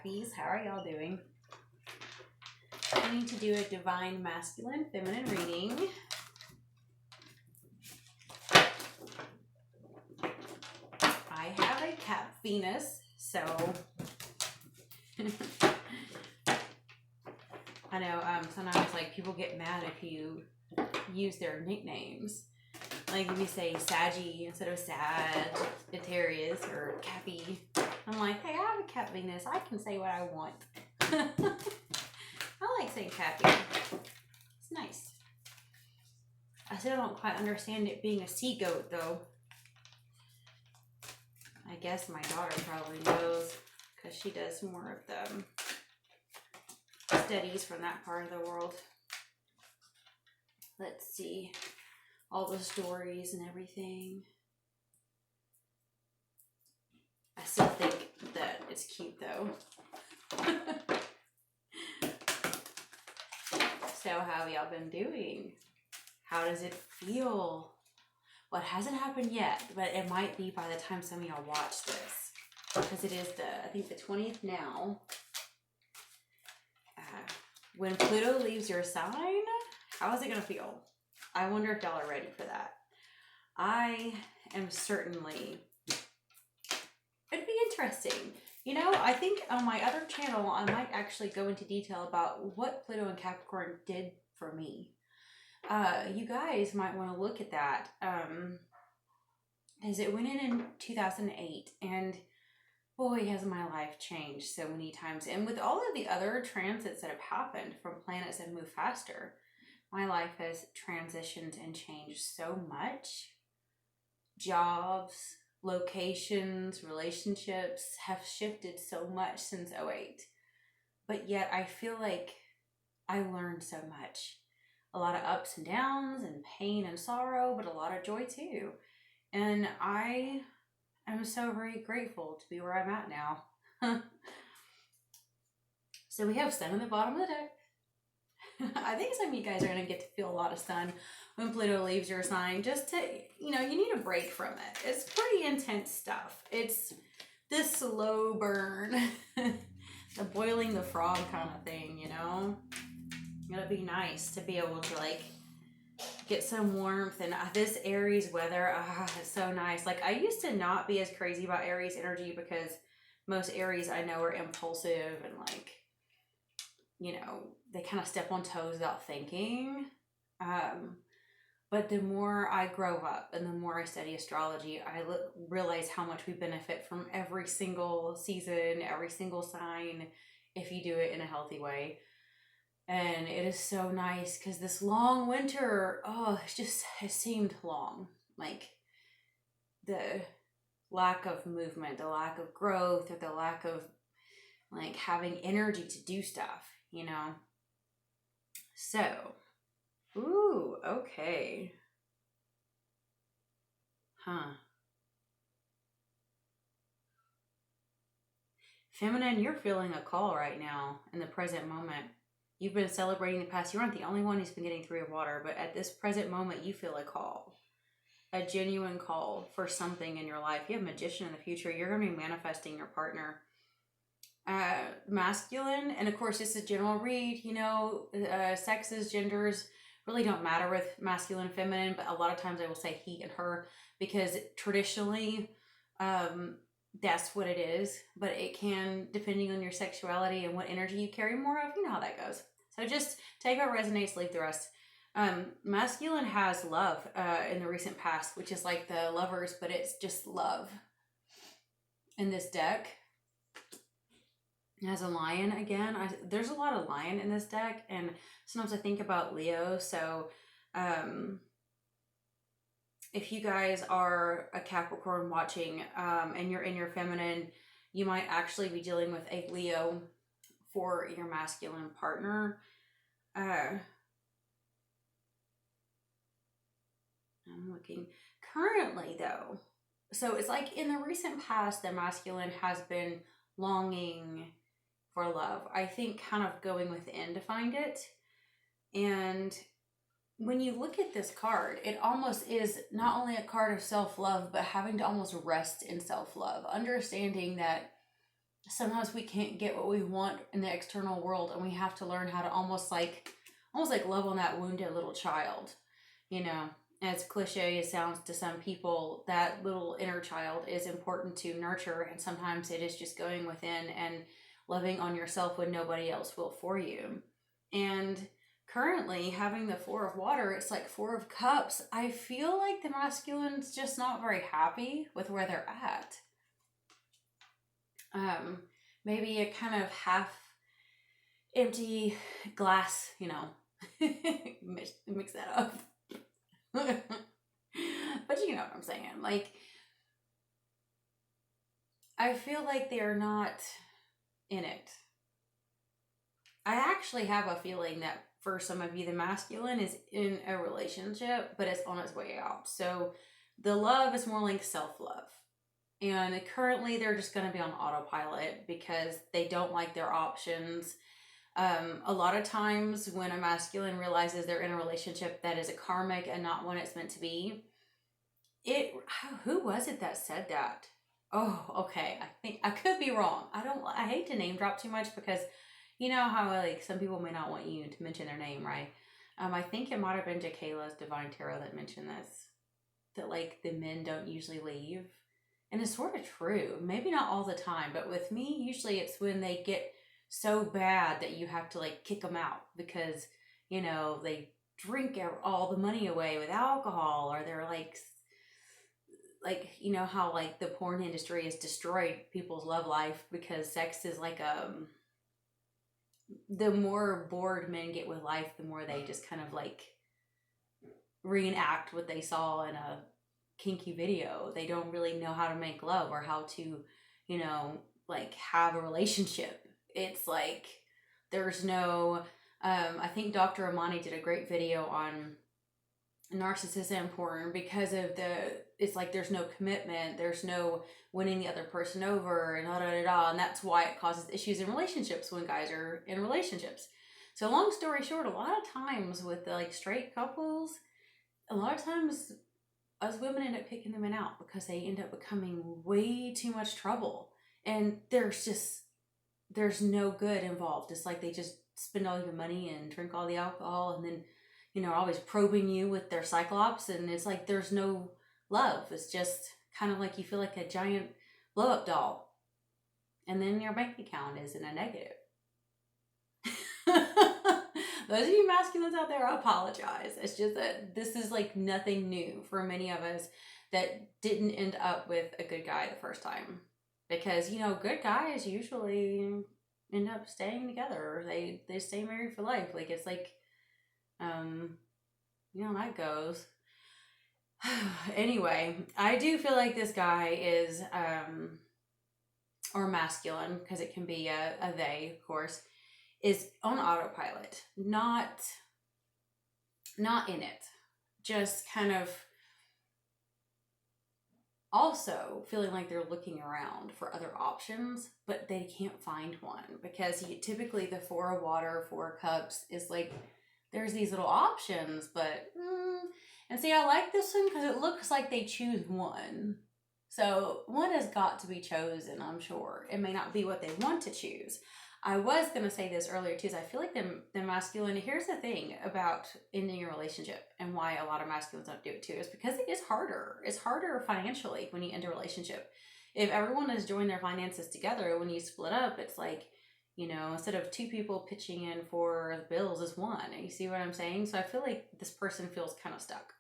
Cappies. How are y'all doing? I need to do a divine masculine feminine reading. I have a Cap Venus, so I know sometimes like people get mad if you use their nicknames. Like if you say Saggy instead of Sagittarius or Cappy. I'm like, hey, I have a Cap Venus. I can say what I want. I like saying Cappy. It's nice. I still don't quite understand it being a sea goat though. I guess my daughter probably knows because she does more of the studies from that part of the world. Let's see. All the stories and everything. I still think that it's cute though. So how have y'all been doing? How does it feel? Well, it hasn't happened yet, but it might be by the time some of y'all watch this. Because it is I think the 20th now. When Pluto leaves your sign, how is it going to feel? I wonder if y'all are ready for that. I am certainly. It'd be interesting. You know, I think on my other channel, I might actually go into detail about what Pluto and Capricorn did for me. You guys might want to look at that. As it went in 2008, and boy, has my life changed so many times. And with all of the other transits that have happened from planets that move faster, my life has transitioned and changed so much. Jobs, locations, relationships have shifted so much since 08. But yet I feel like I learned so much. A lot of ups and downs and pain and sorrow, but a lot of joy too. And I am so very grateful to be where I'm at now. So we have sun on the bottom of the deck. I think some of you guys are going to get to feel a lot of sun when Pluto leaves your sign. Just to, you know, you need a break from it. It's pretty intense stuff. It's this slow burn, the boiling the frog kind of thing, you know? It'll be nice to be able to like get some warmth and this Aries weather. It's so nice. Like I used to not be as crazy about Aries energy because most Aries I know are impulsive and like, you know, they kind of step on toes without thinking. But the more I grow up and the more I study astrology, I realize how much we benefit from every single season, every single sign, if you do it in a healthy way. And it is so nice because this long winter, it seemed long. Like the lack of movement, the lack of growth, or the lack of like having energy to do stuff, you know? So, ooh, okay. Feminine, you're feeling a call right now in the present moment. You've been celebrating the past. You aren't the only one who's been getting 3 of water, but at this present moment, you feel a call. A genuine call for something in your life. You have Magician in the future. You're going to be manifesting your partner. Masculine, and of course, this is a general read. You know, sexes, genders really don't matter with masculine and feminine, but a lot of times I will say he and her because traditionally, that's what it is. But it can, depending on your sexuality and what energy you carry more of, you know how that goes. So just take what resonates, leave the rest. Masculine has love in the recent past, which is like the Lovers, but it's just love. In this deck, it has a lion again. There's a lot of lion in this deck, and sometimes I think about Leo. So if you guys are a Capricorn watching and you're in your feminine, you might actually be dealing with a Leo for your masculine partner. I'm looking currently though. So it's like in the recent past, the masculine has been longing for love. I think kind of going within to find it. And when you look at this card, it almost is not only a card of self-love, but having to almost rest in self-love. Understanding that sometimes we can't get what we want in the external world, and we have to learn how to almost like love on that wounded little child. You know, as cliche as sounds to some people, that little inner child is important to nurture, and sometimes it is just going within and loving on yourself when nobody else will for you. And currently having the Four of Water, it's like Four of Cups. I feel like the masculine's just not very happy with where they're at. Maybe a kind of half empty glass, you know. mix that up. But you know what I'm saying. Like, I feel like they're not in it. I actually have a feeling that for some of you, the masculine is in a relationship, but it's on its way out. So the love is more like self-love. And currently they're just going to be on autopilot because they don't like their options. A lot of times when a masculine realizes they're in a relationship that is a karmic and not one it's meant to be, who was it that said that? Oh, okay. I think I could be wrong. I hate to name drop too much because you know how like some people may not want you to mention their name, right? I think it might have been Jacayla's Divine Tarot that mentioned this. That like the men don't usually leave. And it's sort of true. Maybe not all the time, but with me, usually it's when they get so bad that you have to like kick them out because, you know, they drink all the money away with alcohol, or they're like, you know, how like the porn industry has destroyed people's love life because sex is like, the more bored men get with life, the more they just kind of like reenact what they saw in a kinky video. They don't really know how to make love or how to, you know, like have a relationship. It's like there's no I think Dr. Amani did a great video on narcissism porn because of it's like there's no commitment, there's no winning the other person over, and and that's why it causes issues in relationships when guys are in relationships. So long story short, a lot of times with the like straight couples, a lot of times us women end up kicking the men out because they end up becoming way too much trouble. And there's no good involved. It's like they just spend all your money and drink all the alcohol and then, you know, always probing you with their cyclops. And it's like there's no love. It's just kind of like you feel like a giant blow-up doll. And then your bank account is in a negative. Those of you masculines out there, I apologize. It's just that this is like nothing new for many of us that didn't end up with a good guy the first time. Because, you know, good guys usually end up staying together. They stay married for life. Like, it's like, you know, that goes. Anyway, I do feel like this guy is, or masculine, because it can be a they, of course, is on autopilot, not in it, just kind of also feeling like they're looking around for other options, but they can't find one because typically the Four of Water, Four of Cups is like, there's these little options, but, and see, I like this one because it looks like they choose one. So one has got to be chosen, I'm sure. It may not be what they want to choose. I was going to say this earlier too, is I feel like the masculine, here's the thing about ending a relationship and why a lot of masculines don't do it too, is because it is harder. It's harder financially when you end a relationship. If everyone has joined their finances together, when you split up, it's like, you know, instead of two people pitching in for the bills, is one. And you see what I'm saying? So I feel like this person feels kind of stuck.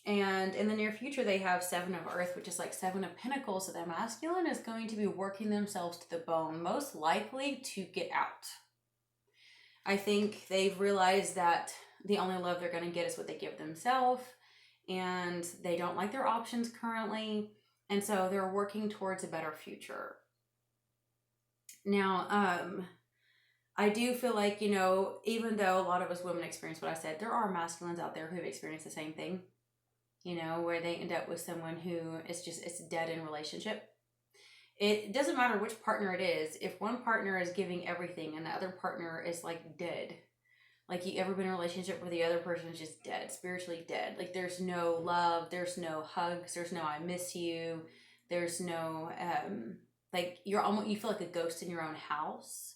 And in the near future, they have Seven of Earth, which is like Seven of Pentacles. So the masculine is going to be working themselves to the bone, most likely to get out. I think they've realized that the only love they're going to get is what they give themselves. And they don't like their options currently. And so they're working towards a better future. Now, I do feel like, you know, even though a lot of us women experience what I said, there are masculines out there who've experienced the same thing. You know, where they end up with someone who is just, it's dead in relationship. It doesn't matter which partner it is. If one partner is giving everything and the other partner is like dead, like you ever been in a relationship where the other person is just dead, spiritually dead. Like there's no love, there's no hugs, there's no I miss you, there's no like you're almost, you feel like a ghost in your own house.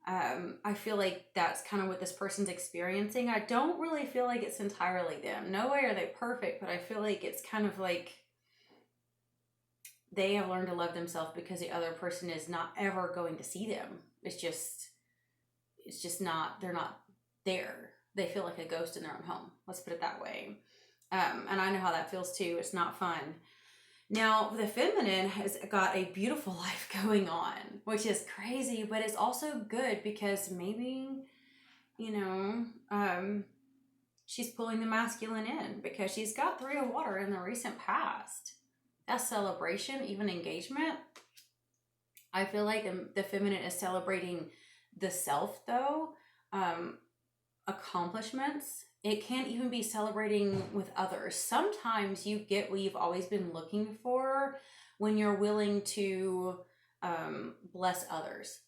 I feel like that's kind of what this person's experiencing. I don't really feel like it's entirely them. No way are they perfect, but I feel like it's kind of like they have learned to love themselves because the other person is not ever going to see them. It's just not, they're not there. They feel like a ghost in their own home. Let's put it that way. And I know how that feels too. It's not fun. Now, the feminine has got a beautiful life going on, which is crazy, but it's also good because maybe, she's pulling the masculine in because she's got 3 of water in the recent past. That's celebration, even engagement. I feel like the feminine is celebrating the self, though. Accomplishments. It can't even be celebrating with others. Sometimes you get what you've always been looking for when you're willing to bless others.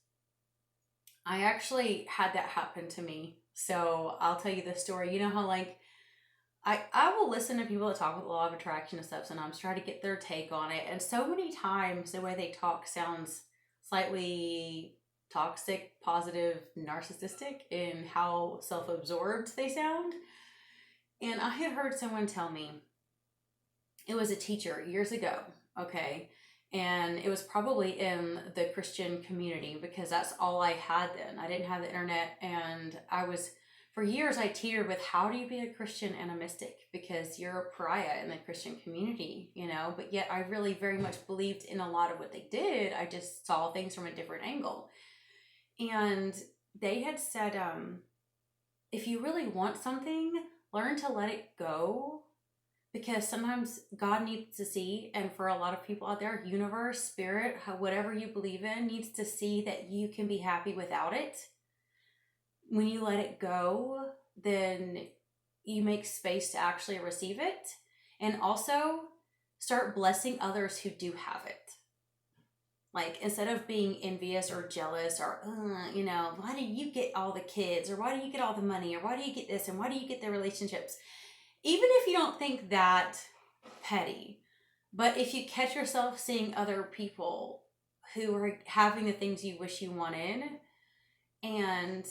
I actually had that happen to me. So I'll tell you this story. You know how like I will listen to people that talk with law of attraction and stuff sometimes, try to get their take on it. And so many times the way they talk sounds slightly toxic, positive, narcissistic in how self-absorbed they sound. And I had heard someone tell me, it was a teacher years ago, okay? And it was probably in the Christian community because that's all I had then. I didn't have the internet, and for years I teetered with how do you be a Christian and a mystic, because you're a pariah in the Christian community, but yet I really very much believed in a lot of what they did. I just saw things from a different angle. And they had said, if you really want something, learn to let it go, because sometimes God needs to see, and for a lot of people out there, universe, spirit, whatever you believe in, needs to see that you can be happy without it. When you let it go, then you make space to actually receive it, and also start blessing others who do have it. Like, instead of being envious or jealous or, why do you get all the kids, or why do you get all the money, or why do you get this, and why do you get the relationships? Even if you don't think that petty, but if you catch yourself seeing other people who are having the things you wish you wanted, and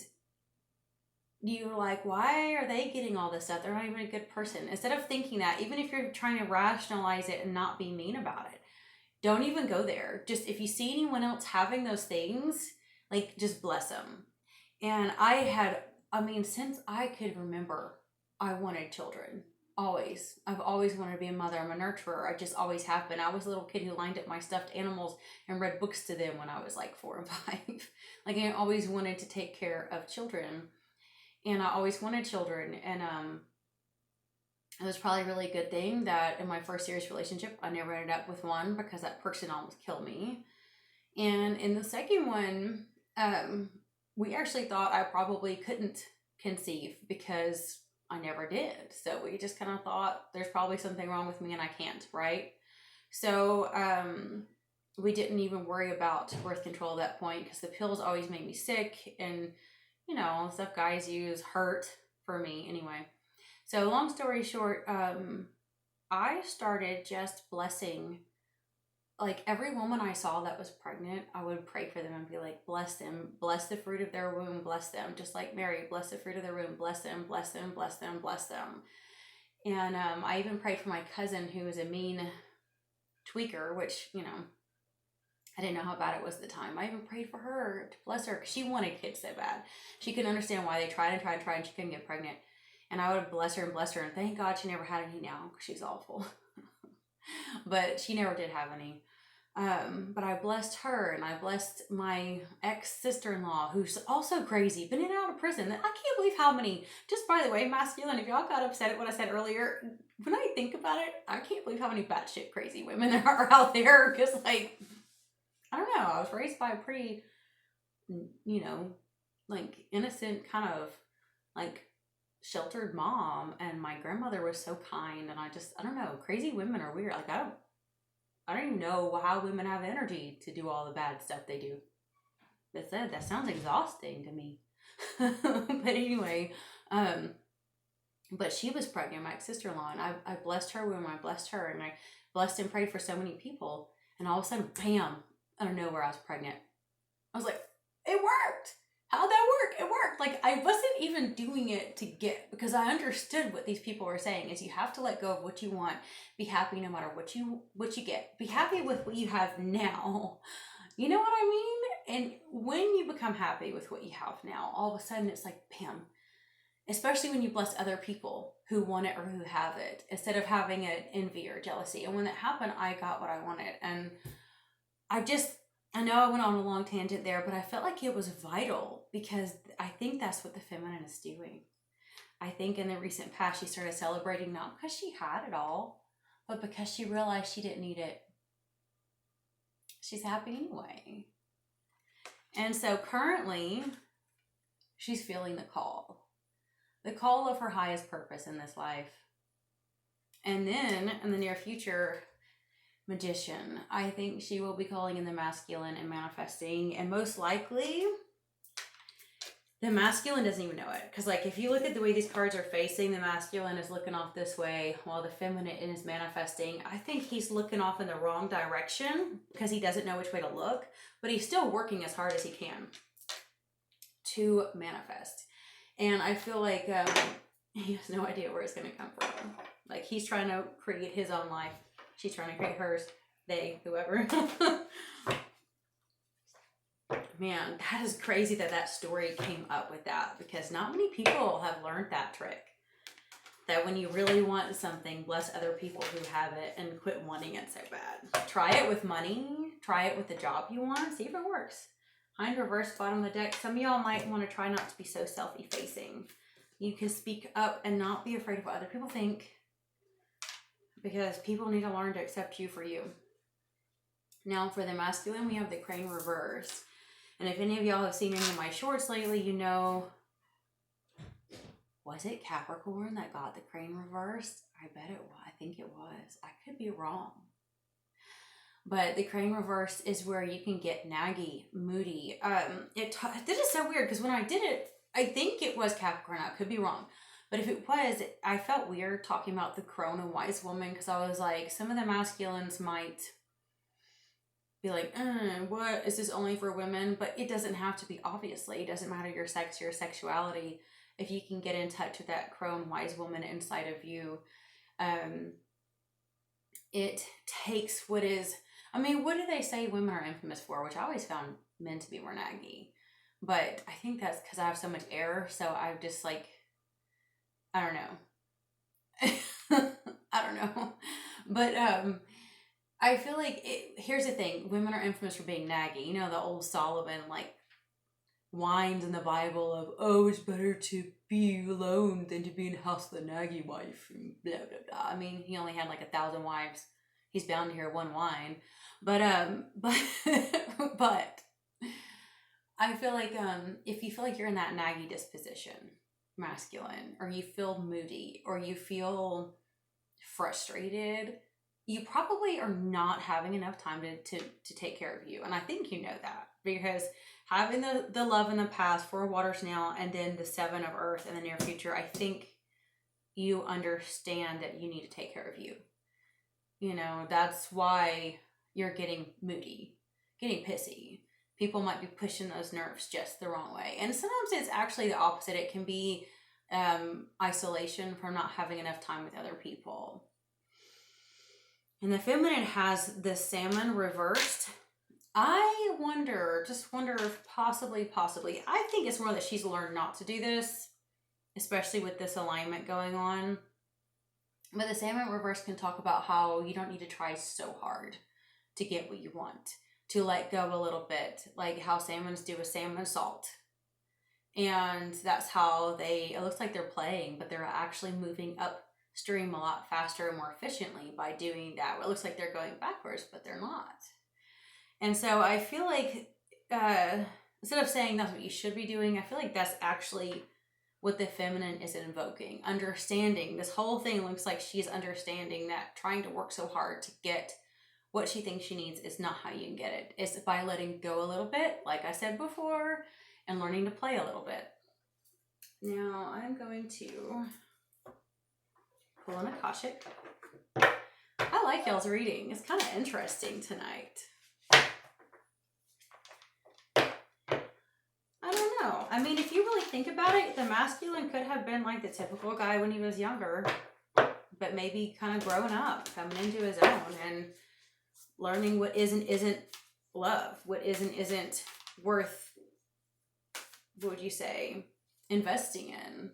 you're like, why are they getting all this stuff? They're not even a good person. Instead of thinking that, even if you're trying to rationalize it and not be mean about it, don't even go there. Just if you see anyone else having those things, like, just bless them. And since I could remember, I wanted children. Always. I've always wanted to be a mother. I'm a nurturer. I just always have been. I was a little kid who lined up my stuffed animals and read books to them when I was like 4 and 5. Like, I always wanted to take care of children. And I always wanted children. And it was probably a really good thing that in my first serious relationship, I never ended up with one, because that person almost killed me. And in the second one, we actually thought I probably couldn't conceive because I never did. So we just kind of thought there's probably something wrong with me and I can't, right? So we didn't even worry about birth control at that point, because the pills always made me sick, and stuff guys use hurt for me anyway. So long story short, I started just blessing, like, every woman I saw that was pregnant, I would pray for them and be like, bless them, bless the fruit of their womb, bless them. Just like Mary, bless the fruit of their womb, bless them, bless them, bless them, bless them. And I even prayed for my cousin, who was a mean tweaker, which, I didn't know how bad it was at the time. I even prayed for her to bless her, because she wanted kids so bad. She couldn't understand why they tried and tried and tried, and she couldn't get pregnant. And I would bless her, and thank God she never had any now, because she's awful. But she never did have any. But I blessed her, and I blessed my ex-sister-in-law, who's also crazy, been in and out of prison. I can't believe how many, just by the way, masculine, if y'all got upset at what I said earlier, when I think about it, I can't believe how many batshit crazy women there are out there, because, like, I don't know, I was raised by a pretty, like, innocent kind of, like, sheltered mom, and my grandmother was so kind, and I don't know, crazy women are weird. Like, I don't even know how women have energy to do all the bad stuff they do. That sounds exhausting to me. But anyway, but she was pregnant, my sister-in-law, and I blessed her womb, I blessed her, and I blessed and prayed for so many people, and all of a sudden, bam, out of nowhere I was pregnant. I was like, it worked. How'd that work? It worked. Like, I wasn't even doing it to get, because I understood what these people were saying is you have to let go of what you want. Be happy no matter what you get. Be happy with what you have now. You know what I mean? And when you become happy with what you have now, all of a sudden it's like, bam. Especially when you bless other people who want it or who have it, instead of having an envy or jealousy. And when that happened, I got what I wanted. And I know I went on a long tangent there, but I felt like it was vital because I think that's what the feminine is doing. I think in the recent past, she started celebrating not because she had it all, but because she realized she didn't need it. She's happy anyway. And so currently, she's feeling the call of her highest purpose in this life. And then in the near future, Magician. I think she will be calling in the masculine and manifesting, and most likely the masculine doesn't even know it, because like if you look at the way these cards are facing, the masculine is looking off this way while the feminine is manifesting. I think he's looking off in the wrong direction because he doesn't know which way to look, but he's still working as hard as he can to manifest. And I feel like he has no idea where it's going to come from. Like he's trying to create his own life. She's trying to create hers. They, whoever. Man, that is crazy that story came up with that, because not many people have learned that trick. That when you really want something, bless other people who have it and quit wanting it so bad. Try it with money. Try it with the job you want. See if it works. Hind reverse, bottom of the deck. Some of y'all might want to try not to be so self-effacing. You can speak up and not be afraid of what other people think, because people need to learn to accept you for you. Now for the masculine, we have the crane reverse. And if any of y'all have seen any of my shorts lately, you know, was it Capricorn that got the crane reversed? I bet it was. I think it was. I could be wrong. But the crane reverse is where you can get naggy, moody. This is so weird because when I did it, I think it was Capricorn. I could be wrong. But if it was, I felt weird talking about the crone and wise woman, because I was like, some of the masculines might be like, what? Is this only for women? But it doesn't have to be, obviously. It doesn't matter your sex, your sexuality. If you can get in touch with that crone wise woman inside of you, it takes what is, I mean, what do they say women are infamous for? Which I always found men to be more naggy. But I think that's because I have so much air, so I've just like, I don't know. I don't know. But I feel like, here's the thing. Women are infamous for being naggy. You know, the old Solomon, like, whines in the Bible of, oh, it's better to be alone than to be in the house with a naggy wife. And blah, blah, blah. I mean, he only had like 1,000 wives. He's bound to hear one whine. But I feel like if you feel like you're in that naggy disposition, masculine, or you feel moody, or you feel frustrated, you probably are not having enough time to take care of you. And I think you know that, because having the love in the past, 4 waters now, and then the 7 of earth in the near future, I think you understand that you need to take care of you. You know, that's why you're getting moody, getting pissy. People might be pushing those nerves just the wrong way. And sometimes it's actually the opposite. It can be isolation from not having enough time with other people. And the feminine has the salmon reversed. I wonder if possibly, I think it's more that she's learned not to do this, especially with this alignment going on. But the salmon reverse can talk about how you don't need to try so hard to get what you want, to let go a little bit, like how salmons do with salmon salt. And that's how it looks like they're playing, but they're actually moving upstream a lot faster and more efficiently by doing that. It looks like they're going backwards, but they're not. And so I feel like, instead of saying that's what you should be doing, I feel like that's actually what the feminine is invoking. Understanding. This whole thing looks like she's understanding that trying to work so hard to get what she thinks she needs is not how you can get it. It's by letting go a little bit, like I said before, and learning to play a little bit. Now I'm going to pull an Akashic. I like y'all's reading. It's kind of interesting tonight. know. I mean, if you really think about it, the masculine could have been like the typical guy when he was younger, but maybe kind of growing up, coming into his own and learning what isn't love, what isn't worth, what would you say, investing in.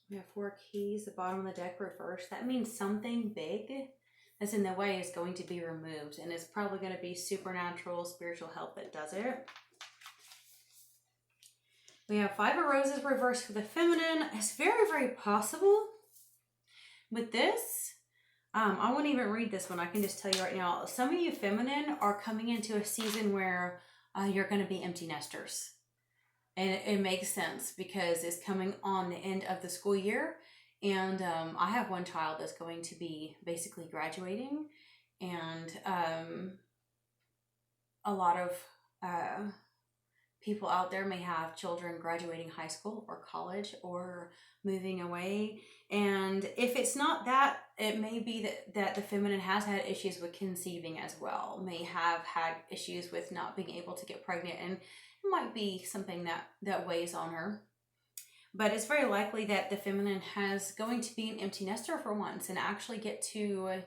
We have 4 keys, the bottom of the deck reversed. That means something big that's in the way is going to be removed, and it's probably going to be supernatural, spiritual help that does it. We have 5 of Roses reversed for the feminine. It's very, very possible with this. I won't even read this one. I can just tell you right now, some of you feminine are coming into a season where you're going to be empty nesters. And it makes sense because it's coming on the end of the school year. And I have one child that's going to be basically graduating. And a lot of people out there may have children graduating high school or college or moving away. And if it's not that, it may be that the feminine has had issues with conceiving as well, may have had issues with not being able to get pregnant, and it might be something that weighs on her. But it's very likely that the feminine has going to be an empty nester for once and actually get to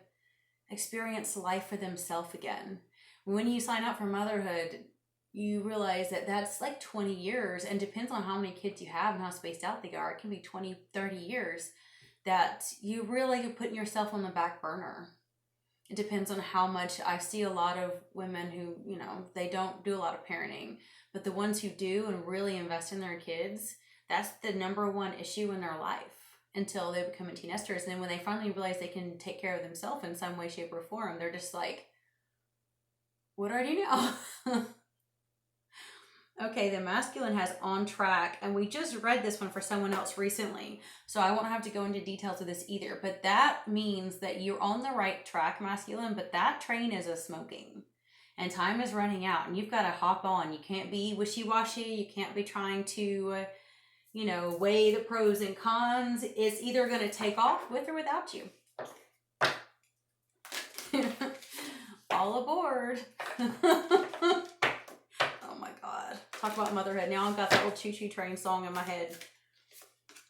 experience life for themselves again. When you sign up for motherhood, you realize that that's like 20 years, and depends on how many kids you have and how spaced out they are. It can be 20, 30 years that you really are putting yourself on the back burner. It depends on how much. I see a lot of women who, you know, they don't do a lot of parenting, but the ones who do and really invest in their kids, that's the number one issue in their life until they become empty nesters. And then when they finally realize they can take care of themselves in some way, shape, or form, they're just like, what do I do now? Okay, the masculine has on track, and we just read this one for someone else recently, so I won't have to go into details of this either, but that means that you're on the right track, masculine, but that train is a smoking, and time is running out, and you've got to hop on. You can't be wishy-washy. You can't be trying to, weigh the pros and cons. It's either going to take off with or without you. All aboard. Talk about motherhood. Now I've got that old choo-choo train song in my head.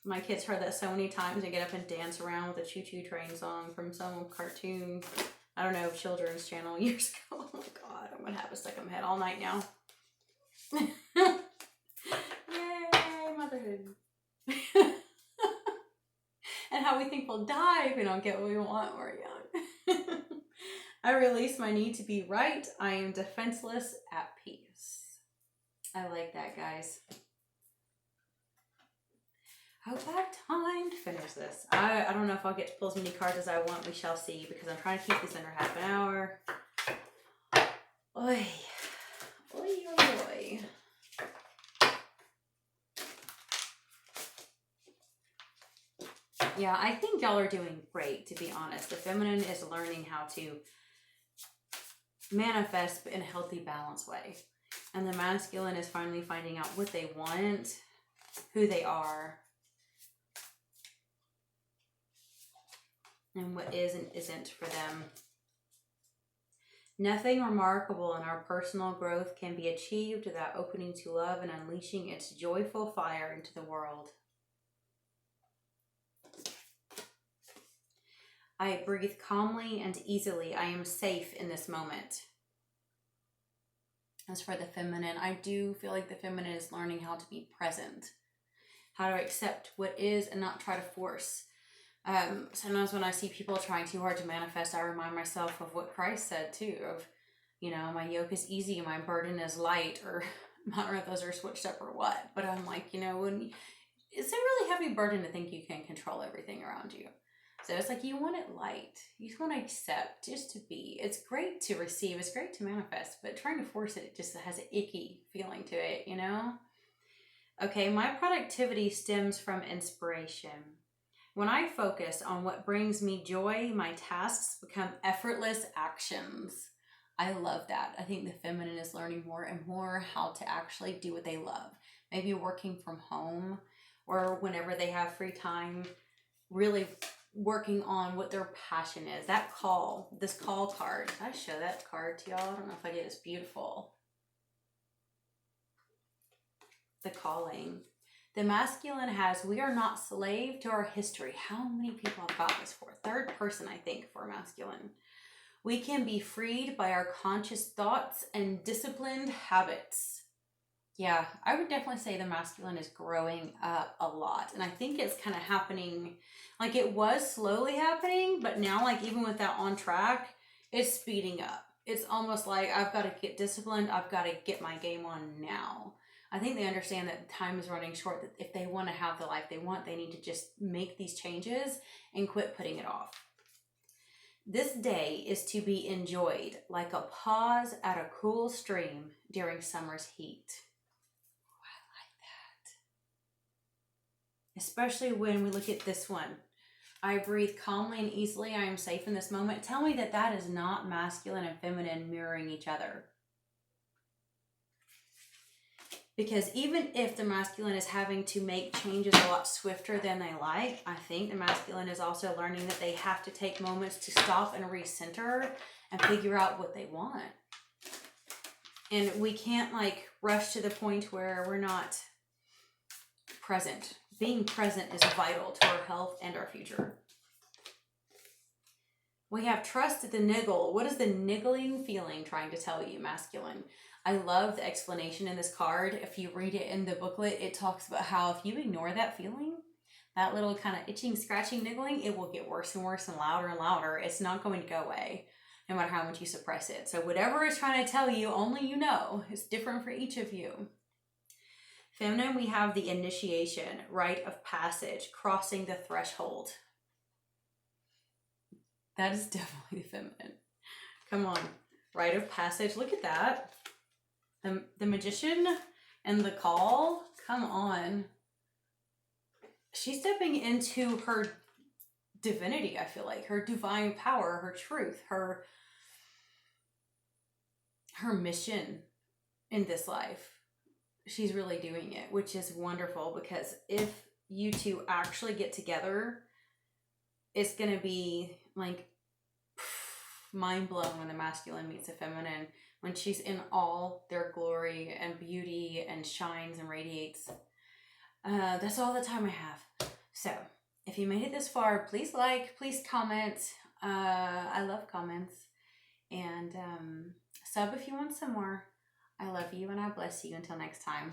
My kids heard that so many times. They get up and dance around with a choo-choo train song from some cartoon, I don't know, children's channel years ago. Oh my God, I'm going to have it stuck in my head all night now. Yay, motherhood. And how we think we'll die if we don't get what we want when we're young. I release my need to be right. I am defenseless at peace. I like that, guys. Hope I have time to finish this. I don't know if I'll get to pull as many cards as I want. We shall see, because I'm trying to keep this under half an hour. Oy. Oy, oy, oy. Yeah, I think y'all are doing great, to be honest. The feminine is learning how to manifest in a healthy, balanced way. And the masculine is finally finding out what they want, who they are, and what is and isn't for them. Nothing remarkable in our personal growth can be achieved without opening to love and unleashing its joyful fire into the world. I breathe calmly and easily. I am safe in this moment. As for the feminine, I do feel like the feminine is learning how to be present, how to accept what is and not try to force. Sometimes when I see people trying too hard to manifest, I remind myself of what Christ said too, of, my yoke is easy, my burden is light, or I don't know if those are switched up or what, but I'm like, when it's a really heavy burden to think you can control everything around you. So it's like you want it light. You just want to accept, just to be. It's great to receive. It's great to manifest. But trying to force it just has an icky feeling to it, Okay, my productivity stems from inspiration. When I focus on what brings me joy, my tasks become effortless actions. I love that. I think the feminine is learning more and more how to actually do what they love. Maybe working from home, or whenever they have free time, really working on what their passion is. That call, this call card. Did I show that card to y'all? I don't know if I did. It's beautiful. The calling. The masculine has, we are not slave to our history. How many people have got this for? Third person, I think, for masculine. We can be freed by our conscious thoughts and disciplined habits. Yeah, I would definitely say the masculine is growing up a lot. And I think it's kind of happening, like it was slowly happening, but now like even with that on track, it's speeding up. It's almost like I've got to get disciplined. I've got to get my game on now. I think they understand that time is running short, that if they want to have the life they want, they need to just make these changes and quit putting it off. This day is to be enjoyed like a pause at a cool stream during summer's heat. Oh, I like that. Especially when we look at this one. I breathe calmly and easily. I am safe in this moment. Tell me that that is not masculine and feminine mirroring each other. Because even if the masculine is having to make changes a lot swifter than they like, I think the masculine is also learning that they have to take moments to stop and recenter and figure out what they want. And we can't like rush to the point where we're not present. Being present is vital to our health and our future. We have trust the niggle. What is the niggling feeling trying to tell you, masculine? I love the explanation in this card. If you read it in the booklet, it talks about how if you ignore that feeling, that little kind of itching, scratching, niggling, it will get worse and worse and louder. It's not going to go away, no matter how much you suppress it. So whatever it's trying to tell you, only you know. It's different for each of you. Feminine, we have the initiation, rite of passage, crossing the threshold. That is definitely feminine. Come on, rite of passage. Look at that. The magician and the call. Come on. She's stepping into her divinity, I feel like. Her divine power, her truth, her mission in this life. She's really doing it, which is wonderful, because if you two actually get together, it's going to be like mind blown when the masculine meets the feminine, when she's in all their glory and beauty and shines and radiates. That's all the time I have. So if you made it this far, please like, please comment. I love comments. And sub if you want some more. I love you and I bless you. Until next time.